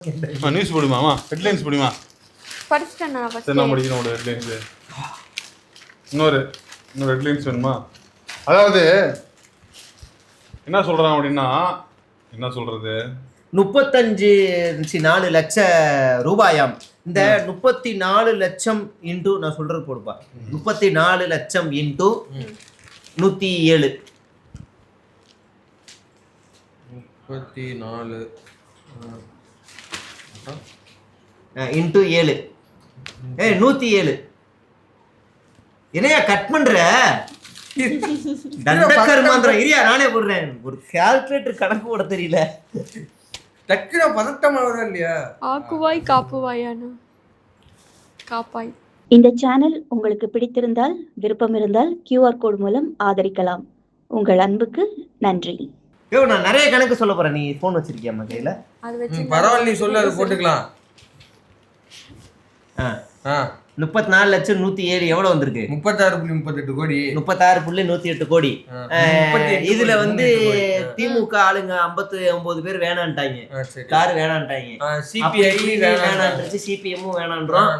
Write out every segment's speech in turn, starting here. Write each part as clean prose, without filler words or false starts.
News போடுமாமா, headlines போடுமா. படிச்சிட்டேன் நான் first. என்ன படிக்கணும் ஒரு ஹெட்லைன்ஸ்? இன்னொரு ஹெட்லைன்ஸ் வேணுமா? அதாவது என்ன சொல்றான் அப்படின்னா, என்ன சொல்றது, 34 லட்சம் ரூபாயாம். இந்த 34 லட்சம் இன்டூ நான் சொல்றது போடுப்பா. 34 லட்சம் இன்டூ 107 34 இன்டூ 7 107. என்னையா கட் பண்ற? தண்டக்கர்மாந்திரம் இரியா, நானே போடுறேன். ஒரு கால்குலேட்டர் கணக்கு போட தெரியல. டக்குனு பதட்டமாவதா இல்லையா? ஆக்குவாய் காப்புவாயானா காப்பாய். இந்த சேனல் உங்களுக்கு பிடித்திருந்தால், விருப்பம் இருந்தால் QR கோட் மூலம் ஆதரிக்கலாம். உங்கள் அன்புக்கு நன்றி. நான் நிறைய கணக்கு சொல்ல போறேன். நீ போன் வச்சிருக்கியாமா கையில? அது வச்சு பரவாயில்ல, நீ சொல்லு, அது போட்டுக்கலாம். 34 லட்சம் 107 எவ்வளவு வந்திருக்கு? 36.38 கோடி. 36.108 கோடி. இதுல வந்து திமுக ஆளுங்க 59 பேர் வேணான்ட்டாங்க, காரு வேணான்ட்டாங்க. சிபிஐ வேணான்றது, சிபிஎம்மும் வேணான்றோம்.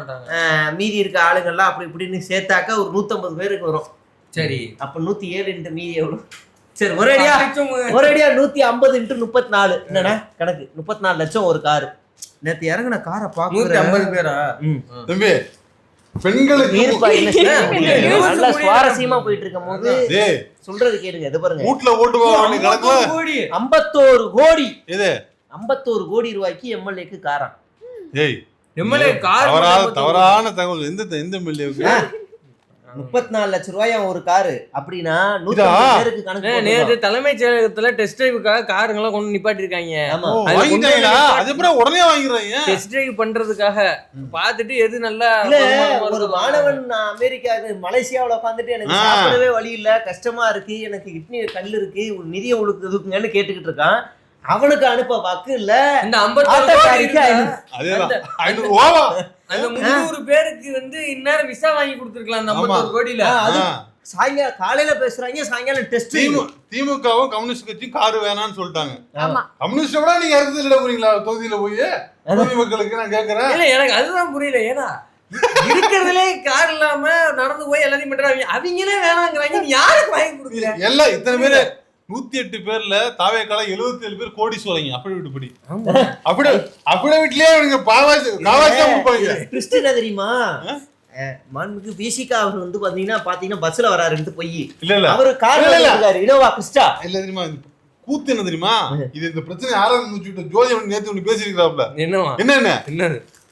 மீதி இருக்க ஆளுங்க எல்லாம் அப்படி இப்படின்னு சேர்த்தாக்க ஒரு 150 பேருக்கு வரும். சரி, அப்ப 107 மீதி எவ்வளவு? சரி, ஒரேடியா 150 × 34 என்னன்னா கணக்கு. 34 லட்சம் ஒரு காரு. நேத்து இறங்கின காரை பாக்க 150 பேரா? தம்பி, பெண்களுக்கு நல்லா சுவாரஸ்யமா போயிட்டு இருக்கும் போது சொல்றது கேளுங்க. இது பாருங்க, வீட்ல ஓட்டு போவாங்க கணக்குல 51 கோடி. இது 51 கோடி ரூபாய்க்கு எம்எல்ஏக்கு காரம். ஏய், எம்எல்ஏ கார் தவறான தகவல். எந்த எம்எல்ஏக்கு 34 லட்சம் ரூபாய் ஒரு காரு அப்படின்னா 150 பேருக்கு கணக்கு. நேத்து தலைமைச் செயலகத்துல டெஸ்ட் டிரைவுக்காக காருங்கெல்லாம் கொண்டு நிப்பாட்டி இருக்காங்க. அது அப்புறம் உடனே வாங்கிடுறாங்க டெஸ்ட் டிரைவ் பண்றதுக்காக. பார்த்துட்டு எது நல்லா. ஒரு மாணவன் அமெரிக்கா மலேசியாவில் உட்காந்துட்டு எனக்கு சாப்பிடவே வழி இல்ல, கஷ்டமா இருக்கு, எனக்கு கிட்னி கல் இருக்கு, ஒரு நிதியை ஒழுக்குதுங்கன்னு கேட்டுக்கிட்டு இருக்கான். அவனுக்கு அனுப்ப வாக்கு இல்ல. இந்த 50 அந்த 300 பேருக்கு வந்து இந்நேரம் விசா வாங்கி கொடுத்துருக்கலாம். அந்த 51 கோடியில சாயங்காலம் காலையில பேசுறாங்க, சாயங்காலம் டெஸ்ட். திமுகவும் கம்யூனிஸ்ட் கட்சியும் காரு வேணாம்னு சொல்லிட்டாங்க. கம்யூனிஸ்ட விட நீங்க அடுத்த இட போறீங்களா தொகுதியில போய்? தொகுதி மக்களுக்கு நான் கேக்குறேன். இல்ல, எனக்கு அதுதான் புரியல. ஏன்னா இருக்கிறதுலே கார் இல்லாம நடந்து போய் எல்லாத்தையும் பண்றாங்க. அவங்களே வேணாங்கிறாங்க, யாருக்கு வாங்கி கொடுக்கல? எல்லாம் இத்தனை பேரு 108 பேர்ல தாவேக்கால 77 பேர் கோடி சொல்றீங்க. அப்படி விட்டுப்படி அப்படியே வீட்லயே கிறிஸ்டினா தெரியுமா? மாண்புக்கு விசிகா அவர் வந்து பாத்தீங்கன்னா பஸ்ல வராருன்னு போய் இல்ல அவரு கார்ல இருக்காரு, இனோவா கிறிஸ்டா. இல்ல தெரியுமா கூத்து என்ன தெரியுமா? இது இந்த பிரச்சனை ஆரம்பிச்சுட்டு ஜோதி நேத்து ஒண்ணு பேசிருக்கிறாப்ல. என்ன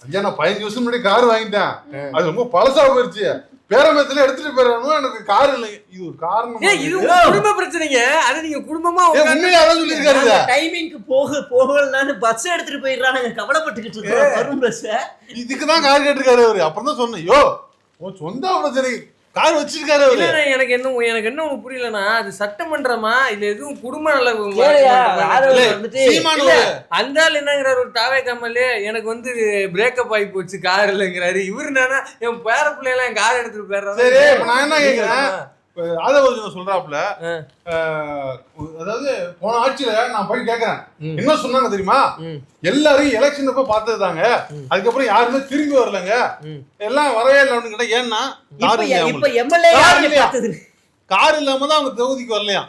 ஐயா, நான் 15 வருஷம் முன்னாடி கார் வாங்கிட்டேன், அது ரொம்ப பழசா போயிருச்சு, பேரமத்துல எடுத்துட்டு போயிடணும், எனக்கு கார் இல்லை. இது ஒரு காரணம். இது குடும்ப பிரச்சனைங்க. அது நீங்க குடும்பமா சொல்லிருக்காரு. டைமிங்க்கு போகலன்னு பஸ் எடுத்துட்டு போயிடுறாங்க, கவலைப்பட்டுக்கிட்டு இருக்கோம். இதுக்குதான் கார் கேட்டிருக்காரு அவரு. அப்புறம் தான் சொன்னேன், யோ சொந்த பிரச்சனை கார் வச்சிருக்காரு அவரு. எனக்கு என்ன ஒண்ணு புரியலன்னா, அது சட்டமன்றமா இல்ல எதுவும் குடும்ப நல்ல அந்த ஆள் என்னங்கிறாரு, ஒரு தாவே கம்மலே எனக்கு வந்து பிரேக்கப் ஆகி போச்சு கார் இல்லைங்கிறாரு. இவரு என்னன்னா என் பேர பிள்ளைல என் கார் எடுத்துட்டு போயிடுறாரு. சரி, நான் என்ன கேக்குறேன், ஆதவர்ஜுன சொல்றாப்புல, அதாவது போன ஆட்சியில நான் போய் கேக்குறேன், என்ன சொன்னாங்க தெரியுமா? எல்லாரும் எலெக்ஷன் அப்ப பார்த்ததுதாங்க, அதுக்கப்புறம் யாருமே திரும்பி வரலங்க, எல்லாம் வரவே இல்லை அப்படின்னு கேட்டா. ஏன்னா கார் இல்லாம தான் அவங்க தொகுதிக்கு வரலையா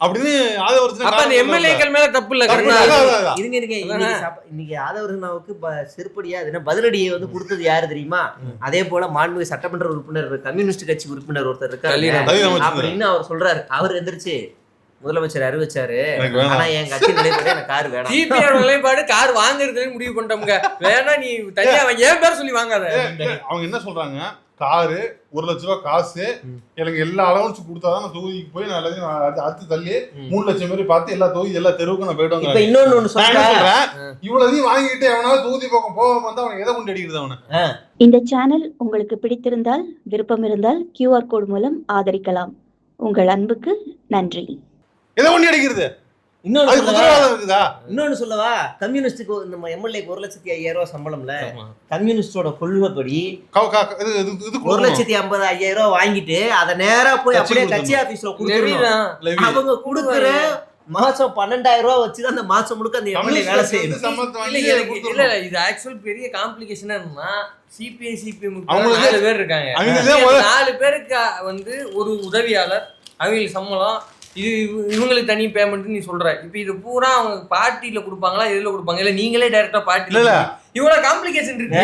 அப்படின்னு ஆதவர்ஜுன. எம்எல்ஏக்கள் மேல தப்பு இல்ல. இன்னைக்கு ஆதவர்ஜுனாவுக்கு செருப்படியா பதிலடியை வந்து கொடுத்தது யாரு தெரியுமா? அதே போல மாண்புமிகு சட்டமன்ற உறுப்பினர், கம்யூனிஸ்ட் கட்சி உறுப்பினர் ஒருத்தர் இருக்காரு அப்படின்னு அவர் சொல்றாரு. அவர் எந்திரிச்சு முதலமைச்சர் அறிவிச்சாரு, ஆனா என் கட்சி நிலைப்பாடு எனக்கு கார் வேணாம். சிபிஐ நிலைப்பாடு கார் வாங்குறதுல முடிவு பண்ணிட்டோம்ங்க. வேணா நீ தனியா ஏன் பேர் சொல்லி வாங்காத. அவங்க என்ன சொல்றாங்க, காரு 1 லட்ச ரூபாய் காசு எனக்கு எல்லா அலவன்ஸ் கொடுத்தாதான் நான் தொகுதிக்கு போய் நான் எல்லாத்தையும் அடுத்து தள்ளி 3 லட்சம் பேர் பார்த்து எல்லா தொகுதி எல்லா தெருவுக்கும் நான் போயிட்டு இன்னொன்னு சொல்றேன். இவ்வளவையும் வாங்கிட்டு எவனாவது தொகுதி பக்கம் போகாம வந்தா அவனுக்கு எதை கொண்டு அடிக்கிறது அவனை. இந்த சேனல் உங்களுக்கு பிடித்திருந்தால், விருப்பம் இருந்தால் QR கோட் மூலம் ஆதரிக்கலாம். உங்கள் அன்புக்கு நன்றி. எதை கொண்டு அடிக்கிறது? இன்னொன்னு சொல்லவா? கம்யூனிஸ்டுக்கு நம்ம எம்எல்ஏக்கு 1,05,000 ரூபாய் சம்பளம்ல. கம்யூனிஸ்டோட கொள்கைப்படி 1,50,000 வாங்கிட்டு அதை நேரா போய் அப்படியே கட்சி ஆபீஸ்ல கொடுத்துருவோம். அவங்க கொடுக்குற மாசம் 12,000 ரூபாய் வச்சு அந்த மாசம் முழுக்க அந்த எம்எல்ஏ வேலை செய்யணும். இல்ல இது ஆக்சுவல் பெரிய காம்ப்ளிகேஷன் என்னன்னா சிபிஐ சிபிஎம் 4 பேர் இருக்காங்க. 4 பேருக்கு வந்து ஒரு உதவியாளர், அவங்களுக்கு சம்பளம், இது இவங்களுக்கு தனி பேமெண்ட் நீ சொல்ற. இப்ப இது பூரா அவங்க பார்ட்டில கொடுப்பாங்களா, எதுல கொடுப்பாங்க? இல்ல நீங்களே டைரக்டா பார்ட்டில? இவ்வளவு காம்ப்ளிகேஷன் இருக்கு.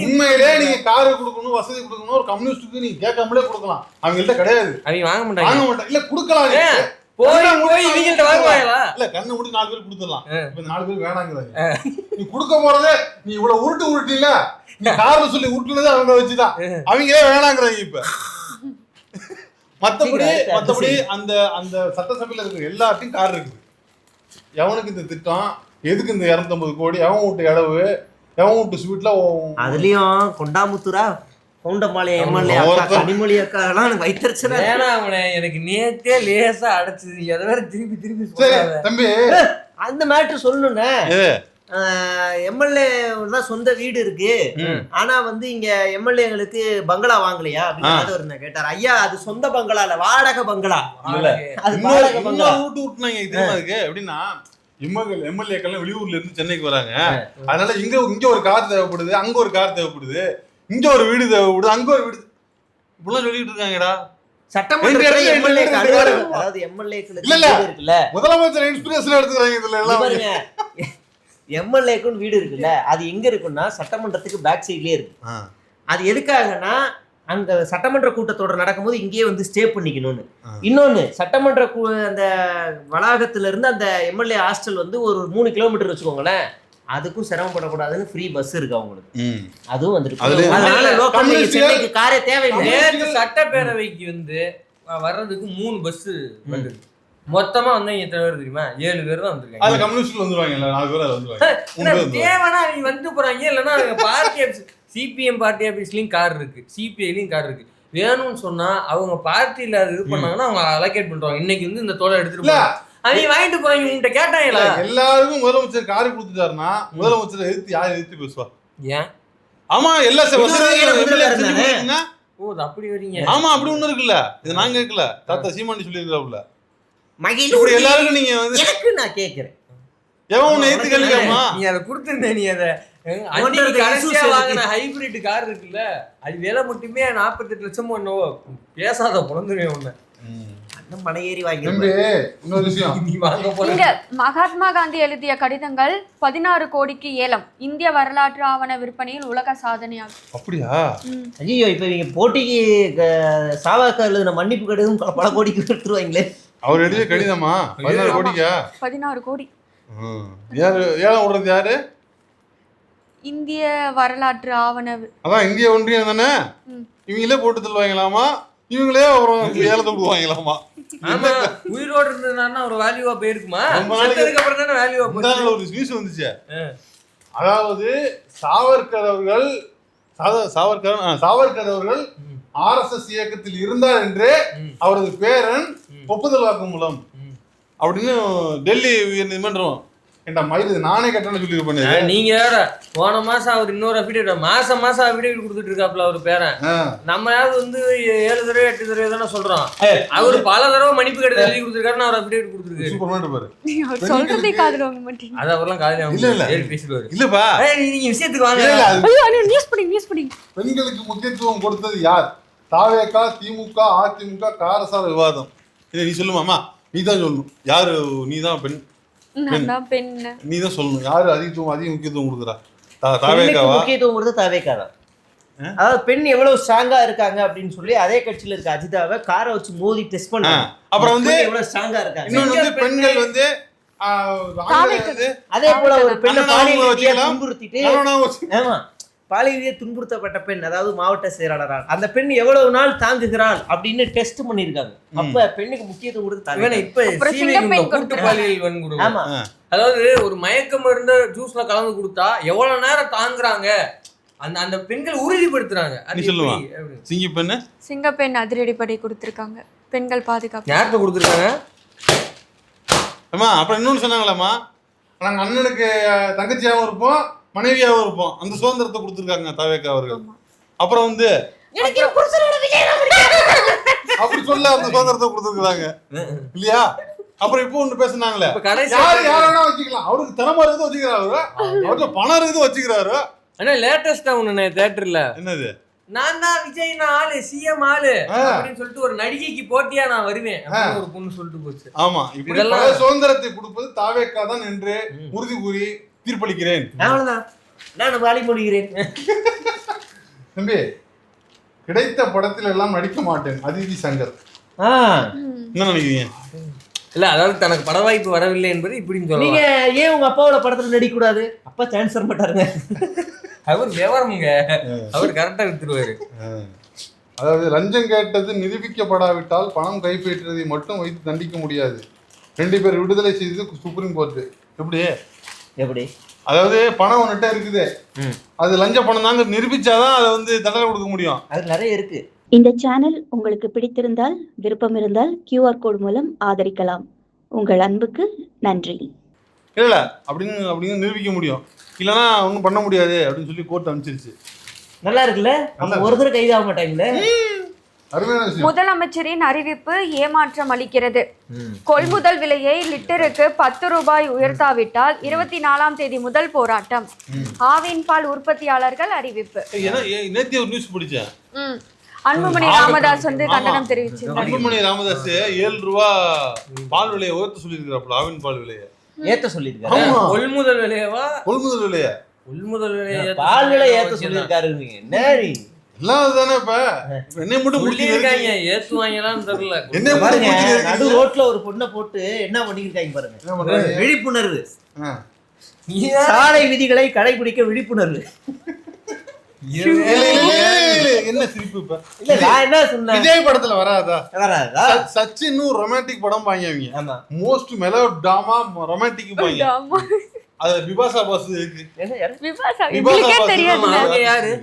உண்மையிலே நீங்க கார் கொடுக்கணும், வசதி கொடுக்கணும், ஒரு கம்யூனிஸ்டுக்கு நீங்க கேட்காமலே கொடுக்கலாம். அவங்கள்ட்ட கிடையாது, அவங்க வாங்க மாட்டாங்க. இல்ல கொடுக்கலாம், போய் இவங்கள்ட்ட வாங்குவாங்களா? இல்ல கண்ணை மூடி 4 பேர் கொடுத்துடலாம். இப்ப 4 பேர் வேணாங்கிறாங்க. நீ கொடுக்க போறதே நீ இவ்வளவு உருட்டில நீ காரணம் சொல்லி உருட்டுனதே அவங்க வச்சுதான். அவங்களே வேணாங்கிறாங்க. இப்ப மத்தபடி அந்த அந்த சட்டசபையில இருக்கிற எல்லாத்தையும் கார் இருக்குது. எவனுக்கு இந்த திட்டம், எதுக்கு இந்த 250 கோடி, எவன் வீட்டு இடவு, எவன் வீட்டு ஸ்வீட்ல, அதுலயும் கொண்டாமுத்தூரா கவுண்டம்பாளையம் எம்எல்ஏ அக்கா கனிமொழி அக்கா எல்லாம் வைத்தறிச்சல. எனக்கு நேத்தே லேசா அடைச்சது. எதை வேற திருப்பி தம்பி அந்த மேட்ரு சொல்லணும்னு. எம்எல்ஏ தான் சொந்த வீடு இருக்கு, ஆனா வந்து இங்க எம்எல்ஏங்களுக்கு பங்களா வாங்கலையா அப்படின்னு கேட்டார். ஐயா அது சொந்த பங்களா இல்ல, வாடகை பங்களா. அது வாடகை பங்களா விட்டு விட்டுனாங்க. தெரியுமா இருக்கு எப்படின்னா, எம்எல்ஏக்கள் வெளியூர்ல இருந்து சென்னைக்கு வராங்க. அதனால இங்க ஒரு கார் தேவைப்படுது, அங்க ஒரு கார் தேவைப்படுது, இங்க ஒரு வீடு தேவைப்படுது, அங்க ஒரு வீடு, இப்படிலாம் சொல்லிட்டு இருக்காங்கடா. சட்டமன்றத்துல முதலமைச்சர் இன்ஸ்பிரேஷன் எடுத்துக்கிறாங்க இதுல எல்லாம். எம்எல்ஏக்குன்னு வீடு இருக்குல்ல, அது எங்க இருக்குன்னா சட்டமன்றத்துக்கு பேக் சைட்லயே இருக்கு. அது எதுக்காகனா அந்த சட்டமன்ற கூட்டத்தொடர் நடக்கும்போது இங்கேயே வந்து ஸ்டே பண்ணிக்கணும்னு. இன்னொன்னு, சட்டமன்ற அந்த வளாகத்துல இருந்து அந்த எம்எல்ஏ ஹாஸ்டல் வந்து ஒரு 3 கிலோமீட்டர் வச்சுக்கோங்களேன், அதுக்கும் சிரமப்படக்கூடாதுன்னு ஃப்ரீ பஸ் இருக்கு அவங்களுக்கு. அதுவும் வந்துருக்கு. அதனால லோக்கல் சென்னைக்கு காரே தேவையில்லை. சட்டப்பேரவைக்கு வந்து வர்றதுக்கு 3 பஸ் வந்து மொத்தமா வந்து எத்தனை பேர் தெரியுமா? 7 பேர் தான் வந்திருக்காங்க. அதுல கம்யூனிஸ்ட்ல வந்துருவாங்க, 4 பேர் வந்துருவாங்க. தேவனா நீ வந்து போறாங்க. இல்லைன்னா பார்ட்டி ஆஃபீஸ், சிபிஎம் பார்ட்டி ஆஃபீஸ்லயும் கார் இருக்கு, சிபிஐலயும் கார் இருக்கு. வேணும்னு சொன்னா அவங்க பார்ட்டியில இது பண்ணாங்கன்னா அவங்க அலோகேட் பண்றாங்க. இன்னைக்கு வந்து இந்த தோலை எடுத்துட்டு அவங்க வாங்கிட்டு போறாங்க. உங்ககிட்ட கேட்டாங்களா? எல்லாருக்கும் முதலமைச்சர் காரை கொடுத்துட்டாருன்னா முதலமைச்சர் எதிர்த்து யார் எதிர்த்து பேசுவா? ஏன்? ஆமா, எல்லா அப்படி வரீங்க. ஆமா, அப்படி ஒண்ணு இருக்குல்ல, இது நாங்க கேட்கல, தாத்தா சீமாண்டி சொல்லிருக்காப்ல. மகிழ்ச்சி எல்லாருக்கும் நீங்க வந்து எனக்கு நான் கேக்குறேன், எவன் உன்னை எதிர்த்து கேட்கலாமா? நீ அதை கொடுத்துருந்த, நீ அதை கடைசியா வாங்கின ஹைபிரிட் கார் இருக்குல்ல, அது விலை மட்டுமே 48 லட்சமோ என்னவோ. பேசாத பிறந்துருவேன் உன்னை. மகாத்மா காந்தி எழுதிய கடிதங்கள் 16 கோடிக்கு ஏலம். இந்திய வரலாற்று ஆவண விற்பனையில் உலக சாதனையாகும். அப்படியா? ஐயோ, இப்ப இவங்க போட்டிக்கு சாவர்கர் எழுதின மன்னிப்பு கடிதம் பல கோடிக்கு எடுத்துருவாங்களே. அவர் எழுதிய கடிதமா 16 கோடிக்கா? 16 கோடி. யாரு ஏலம் விடுறது? யாரு? இந்திய வரலாற்று ஆவண. அதான் இந்திய ஒன்றியம் தானே. இவங்களே போட்டு தள்ளுவாங்களாமா, இவங்களே அப்புறம் ஏலத்தை விடுவாங்களாமா. ஆமா, உயிரோடு இருந்ததுனா ஒரு வேல்யூவா போயிருக்குமா? அதுக்கு அப்புறம் தானே வேல்யூவா போச்சு. ஒரு நியூஸ் வந்துச்சு. அதாவது சாவர்கர் அவர்கள் RSS இயக்கத்தில் இருந்தார் என்று அவரது பேரன் ஒப்புதல் வாக்குமூலம் அப்படின்னு டெல்லி உயர் நீதிமன்றம். நானே கட்டணம் சொல்லி பண்ணேன். நீங்க போன மாசம் அவர் இன்னொரு அபிடேவிட் மாசம் அபிடேவிட் கொடுத்துட்டு இருக்காப்ல அவர் பேரன். நம்ம வந்து 7 தடவை 8 தடவை தானே சொல்றோம். அவரு பல தடவை மன்னிப்பு கடிதம் எழுதி கொடுத்துருக்காரு, அவர் அபிடேவிட் கொடுத்துருக்காரு. சொல்றதே காதுல வாங்க மாட்டீங்க. அது அவர்லாம் காதுல பேசிடுவாரு. இல்லப்பா, நீங்க விஷயத்துக்கு வாங்க. நியூஸ் படிங்க. பெண்களுக்கு முக்கியத்துவம் கொடுத்தது யார்? தாவேகா, திமுக, அதிமுக, காரசார விவாதம். இதை நீ சொல்லுமாமா? நீ தான் சொல்லணும். யாரு? நீ தான் பெண், நீ தான் சொல்லணும். யாரு அதிக முக்கியத்துவம் கொடுக்குறா? தாவேகாவா? முக்கியத்துவம் கொடுத்து தாவேகாவா? அதாவது பெண் எவ்வளவு ஸ்ட்ராங்கா இருக்காங்க அப்படின்னு சொல்லி அதே கட்சியில இருக்க அஜிதாவை காரை வச்சு மோதி டெஸ்ட் பண்ணாங்க. அப்புறம் வந்து எவ்வளவு ஸ்ட்ராங்கா இருக்காங்க. இன்னொன்னு வந்து பெண்கள் வந்து அதே போல ஒரு பெண்ணை பாலியல் துன்புறுத்திட்டு, ஆமா பாலியலியே துன்புறுத்தப்பட்ட பெண், அதாவது மாவட்ட செயலாளரால் அந்த பெண் எவ்வளவு நாள் தாங்குகிறாள் அப்படின்னு டெஸ்ட் பண்ணிருக்காங்க. அப்ப பெண்ணுக்கு முக்கியத்துவம் கொடுத்து ஆமா, அதாவது ஒரு மயக்கம் இருந்த ஜூஸ்ல கலந்து கொடுத்தா எவ்வளவு நேரம் தாங்குறாங்க அந்த பெண்கள் உறுதிப்படுத்துறாங்க. சிங்கப்பெண் அதிரடிப்படை கொடுத்திருக்காங்க. பெண்கள் பாதுகாப்பு யார்கிட்ட கொடுத்துருக்காங்க? அப்புறம் இன்னொன்னு சொன்னாங்களாமா, நாங்க அண்ணனுக்கு தங்கச்சியாவும் இருப்போம், மனைவியாவும் இருப்போம், அந்த சுதந்திரத்தை கொடுத்துருக்காங்க தாவேகா அவர்கள். அப்புறம் வந்து அப்படி சொல்ல அந்த சுதந்திரத்தை கொடுத்துருக்காங்க இல்லையா? அப்புறம் இப்போ ஒண்ணு பேசுனாங்களே, இப்ப கடைசி யாரு யாரா வச்சுக்கலாம், அவருக்கு திறமை இருக்குது வச்சுக்கிறாரு, அவருக்கு பணம் இருக்குது வச்சுக்கிறாரு. ஆனா லேட்டஸ்டா ஒண்ணு தியேட்டர்ல என்னது, நான் தான் விஜய் ஆளு சிஎம் ஆளு அப்படின்னு சொல்லிட்டு ஒரு நடிகைக்கு போட்டியா நான் வருவேன் அப்படின்னு ஒரு பொண்ணு சொல்லிட்டு போச்சு. ஆமா, இப்படி பல சுதந்திரத்தை கொடுப்பது தாவேக்கா தான் என்று உறுதி கூறி தீர்ப்பளிக்கிறேன். அவ்வளவுதான், நான் வாலி மொழிகிறேன். தம்பி, கிடைத்த படத்துல எல்லாம் நடிக்க மாட்டேன் அதிதி சங்கர். என்ன நினைக்கிறீங்க? இல்ல, அதாவது தனக்கு பட வாய்ப்பு வரவில்லை என்பது இப்படின்னு சொல்லுவாங்க. நீங்க ஏன் உங்க அப்பாவோட படத்துல நடிக்க கூடாது? அப்பா சான்ஸ் தர மாட்டாருங்க. அவர் விவரமுங்க, அவர் கரெக்டா வித்துருவாரு. அதாவது லஞ்சம் கேட்டது நிரூபிக்கப்படாவிட்டால் பணம் கைப்பற்றியதை மட்டும் வைத்து தண்டிக்க முடியாது. 2 பேர் விடுதலை செய்தது சுப்ரீம் கோர்ட்டு. எப்படி? அதாவது பணம் ஒன்னுட்ட இருக்குது, அது லஞ்ச பணம் தாங்க நிரூபிச்சாதான் அதை வந்து தண்டனை கொடுக்க முடியும். அது நிறைய இருக்கு. இந்த சேனல் உங்களுக்கு பிடித்திருந்தால், விருப்பம் இருந்தால் QR கோட் மூலம் ஆதரிக்கலாம். உங்கள் அன்புக்கு நன்றி. இல்ல அப்படின்னு நிரூபிக்க முடியும், இல்லைன்னா ஒன்றும் பண்ண முடியாது அப்படின்னு சொல்லி கோர்ட் அனுப்பிச்சிருச்சு. நல்லா இருக்குல்ல, ஒருத்தர் கைதாக மாட்டாங்களே. முதலமைச்சரின் அறிவிப்பு ஏமாற்றம் அளிக்கிறது. கொள்முதல் விலையை லிட்டருக்கு 10 ரூபாய் உயர்த்தாவிட்டால் 24ஆம் தேதி முதல் போராட்டம். ஆவின் பால் உற்பத்தியாளர்கள் அறிவிப்பு. நேற்று ஒரு நியூஸ் பிடிச்சேன். அன்புமணி ராமதாஸ் வந்து கண்டனம் தெரிவிச்சிருந்தார். அன்புமணி ராமதாஸ் 7 ரூபா பால் விலையை உயர்த்த சொல்லியிருக்கிறாப்புல. ஆவின் பால் விலையை ஏத்த சொல்லியிருக்காரு. கொள்முதல் விலையவா? கொள்முதல் விலையா? கொள்முதல் விலையை பால் விலை ஏத்த சொல்லியிருக்காரு. என்ன எல்லாம் தானே இப்ப என்னை மட்டும் இருக்காங்க, ஏத்துவாங்களான்னு தெரியல. என்ன பாருங்க, நடு ரோட்ல ஒரு பொண்ணை போட்டு என்ன பண்ணிருக்காங்க பாருங்க. விழிப்புணர்வு, சாலை விதிகளை கடைபிடிக்க விழிப்புணர்வு. என்ன சிரிப்பு? இப்ப இல்ல நான் என்ன சொன்னேன், விஜய் படத்துல வராதா சச்சின் ரொமான்டிக் படம் பாங்க, மோஸ்ட் மெலோ ட்ராமா ரொமான்டிக் பாங்க. அது பிபாசா பாஸ் இருக்கு. யாரு?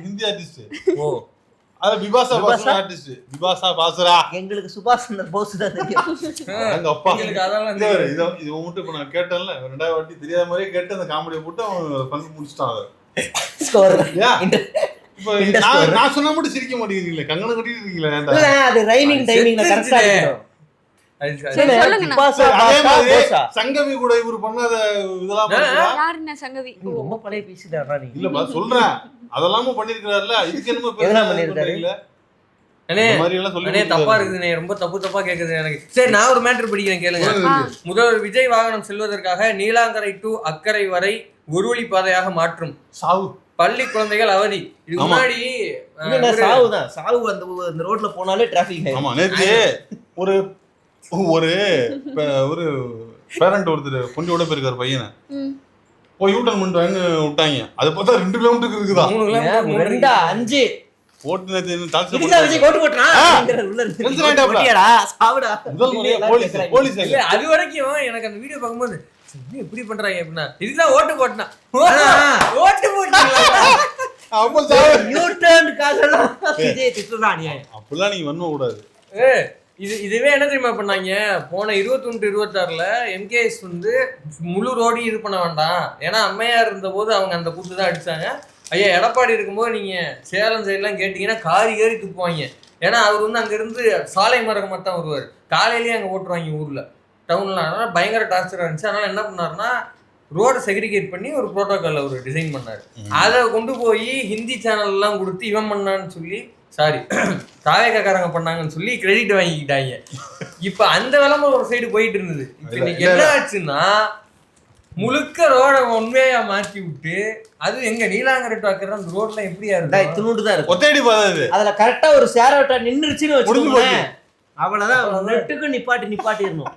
ஹிந்தி ஆர்டிஸ்ட். அது பிபாசா பாஸ் ஆர்டிஸ்ட். பிபாசா பாஸ்ரா. எங்களுக்கு சுபாஷ் சந்திர போஸ் தான் தெரியும். எங்க அப்பா இது மட்டும் இப்ப நான் கேட்டேன்ல, 2வது வாட்டி தெரியாத மாதிரியே கேட்டு அந்த காமெடியை போட்டு அவன் பங்கு முடிச்சிட்டான். நான் சொன்னா மட்டும் சிரிக்க மாட்டேங்கிறீங்களே, கங்கணம் கட்டிட்டு இருக்கீங்களா? அது ரைமிங் டைமிங்ல கரெக்ட்டா இருக்கும். சங்கவி கூட இவரு பண்ணாத இதெல்லாம் யாருன்னா சங்கவி? ரொம்ப பழைய பேசிட்டாரா நீ? இல்லப்பா சொல்றேன், அதெல்லாம் பண்ணிருக்காருல்ல. இதுக்கு என்னமோ பண்ணிருக்காரு இல்ல? தப்பா இருக்குது, ரொம்ப தப்பா கேக்குது எனக்கு. சரி, நான் ஒரு மேட்டர் படிக்கிறேன் கேளுங்க. முதல்வர் விஜய் வாகனம் செல்வதற்காக நீலாங்கரை டு அக்கரை வரை ஒரு வழி பாதையாக மாற்றும். சாவு பள்ளி குழந்தைகள் அவதி. இது முன்னாடி சாவுதான். சாவு அந்த ரோட்ல போனாலே டிராபிக். ஆமா, நேத்து ஒரு பேரண்ட் ஒருத்தர் கொஞ்சோட போயிருக்காரு பையனை, போய் யூட்டன் பண்ணிட்டு விட்டாங்க. அது பார்த்தா 2 கிலோமீட்டருக்கு இருக்குதா. 5 ஓட்டு நேத்து அது வரைக்கும் எனக்கு அந்த வீடியோ பார்க்கும்போது இப்படி பண்றாங்க அப்படின்னா இதுதான் ஓட்டு போட்டா ஓட்டு அப்படிலாம் நீங்க வன்ம கூடாது. இதுவே என்ன தெரியுமா பண்ணாங்க, போன 21-26ல MKS வந்து முழு ரோடையும் இது பண்ண வேண்டாம், ஏன்னா அம்மையார் இருந்த போது அவங்க அந்த கூட்டு தான் அடிச்சாங்க. ஐயா எடப்பாடி இருக்கும்போது நீங்க சேலம் சைட்லாம் கேட்டீங்கன்னா காரி ஏறி துப்புவாங்க. ஏன்னா அவர் வந்து அங்க இருந்து சாலை மார்க்கம் மட்டும் வருவார், காலையிலேயே அங்க ஓட்டுருவாங்க ஊர்ல டவுன்லாம். அதனால பயங்கர டார்ச்சரா இருந்துச்சு. அதனால என்ன பண்ணாருன்னா ரோடை செக்ரிகேட் பண்ணி ஒரு ப்ரோட்டோகால் அவர் டிசைன் பண்ணாரு. அதை கொண்டு போய் ஹிந்தி சேனல் எல்லாம் கொடுத்து இவன் பண்ணான்னு சொல்லி, சாரி தாவேக்காரங்க பண்ணாங்கன்னு சொல்லி கிரெடிட் வாங்கிக்கிட்டாங்க. இப்ப அந்த விளம்பரம் ஒரு சைடு போயிட்டு இருந்தது. இப்ப இன்னைக்கு என்ன ஆச்சுன்னா முழுக்க ரோட உண்மையா மாற்றி விட்டு, அது எங்க நீலாங்கரை டாக்கர் அந்த ரோட்ல எப்படியா இருக்கு, ஒத்தடி பாதை, அதுல கரெக்டா ஒரு சேரோட்டா நின்றுச்சுன்னு வச்சுக்கோங்க, அவ்வளவுதான் நெட்டுக்கு நிப்பாட்டி இருந்தோம்.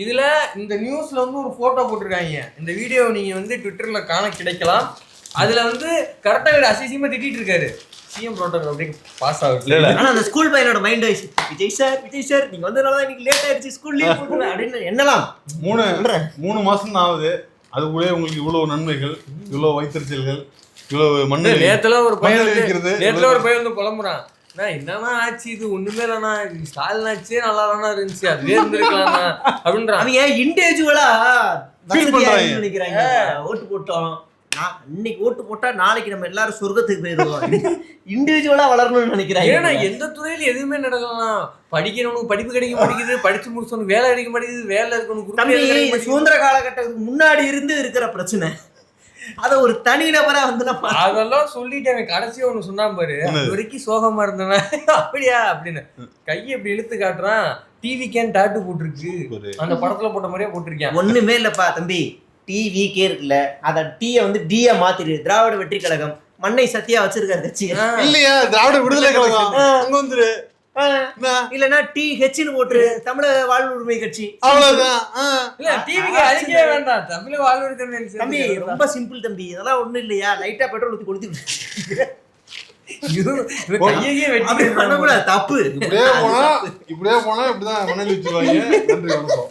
இதுல இந்த நியூஸ்ல வந்து ஒரு போட்டோ போட்டிருக்காங்க. இந்த வீடியோ நீங்க வந்து ட்விட்டர்ல காண கிடைக்கலாம். அதுல வந்து கரெக்டா அசிசியமா திட்டிட்டு இருக்காரு சிஎம் ப்ரோட்டோகால் அப்படி பாஸ் ஆகுது. ஆனா அந்த ஸ்கூல் பையனோட மைண்ட் வாய்ஸ், விஜய் சார் நீங்க வந்தனால இன்னைக்கு லேட் ஆயிடுச்சு, ஸ்கூல் லீவ் போடுங்க அப்படின்னு என்னலாம். 3 மாசம் தான் ஆகுது, அதுக்குள்ளே உங்களுக்கு இவ்வளவு நன்மைகள், இவ்வளவு வைத்தறிச்சல்கள், இவ்வளவு மண்ணு. நேத்துல ஒரு பையன் வந்து புலம்புறான், என்னன்னா ஆச்சு இது ஒண்ணுமே இல்லைண்ணா, ஸ்டாலின் ஆச்சே நல்லா தானே இருந்துச்சு, அதுவே இருந்திருக்கலாம் அப்படின்றான். அவங்க இண்டிவிஜுவலா நினைக்கிறாங்க, ஓட்டு போட்டோம் நான் இன்னைக்கு ஓட்டு போட்டா நாளைக்கு நம்ம எல்லாரும் சொர்க்கத்துக்கு போயிருவோம். இண்டிவிஜுவலா வளரணும்னு நினைக்கிறாங்க. ஏன்னா எந்த துறையில எதுவுமே நடக்கலாம். படிக்கிறவனுக்கு படிப்பு கிடைக்க மாட்டேங்குது, படிச்சு முடிச்சவனுக்கு வேலை கிடைக்க மாட்டேங்குது, வேலை இருக்கணும். சுதந்திர காலகட்டத்துக்கு முன்னாடி இருந்து இருக்கிற பிரச்சனை. அத ஒரு தனி நபரா வந்து அதெல்லாம் சொல்லிட்டேன். கடைசியா ஒண்ணு சொன்னா பாரு, அது வரைக்கும் சோகமா இருந்தவன் அப்படியா அப்படின்னு கையை இப்படி இழுத்து காட்டுறான். டிவி கேன் டாட்டு போட்டிருக்கு, அந்த படத்துல போட்ட மாதிரியே போட்டிருக்கேன். ஒண்ணுமே இல்லப்பா தம்பி, டிவிக்கே இருக்குல்ல, அத டீய வந்து டியா மாத்திரு. திராவிட வெற்றி கழகம் மண்ணை சத்தியா வச்சிருக்காரு கட்சி இல்லையா? திராவிட விடுதலை கழகம் அங்க வந்துரு, இல்லன்னா டி ஹெச்னு போட்டுரு, தமிழக வாழ்வுரிமை கட்சி. அவ்வளவுதான். இல்ல டிவிக்கு அழிக்கவே வேண்டாம், தமிழக வாழ்வுரிமை தம்பி. ரொம்ப சிம்பிள் தம்பி, இதெல்லாம் ஒண்ணும் இல்லையா? லைட்டா பெட்ரோல் ஊத்தி கொளுத்தி தப்பு. இப்படியே போனா இப்படிதான் மணல் வச்சுருவாங்க. நன்றி, வணக்கம்.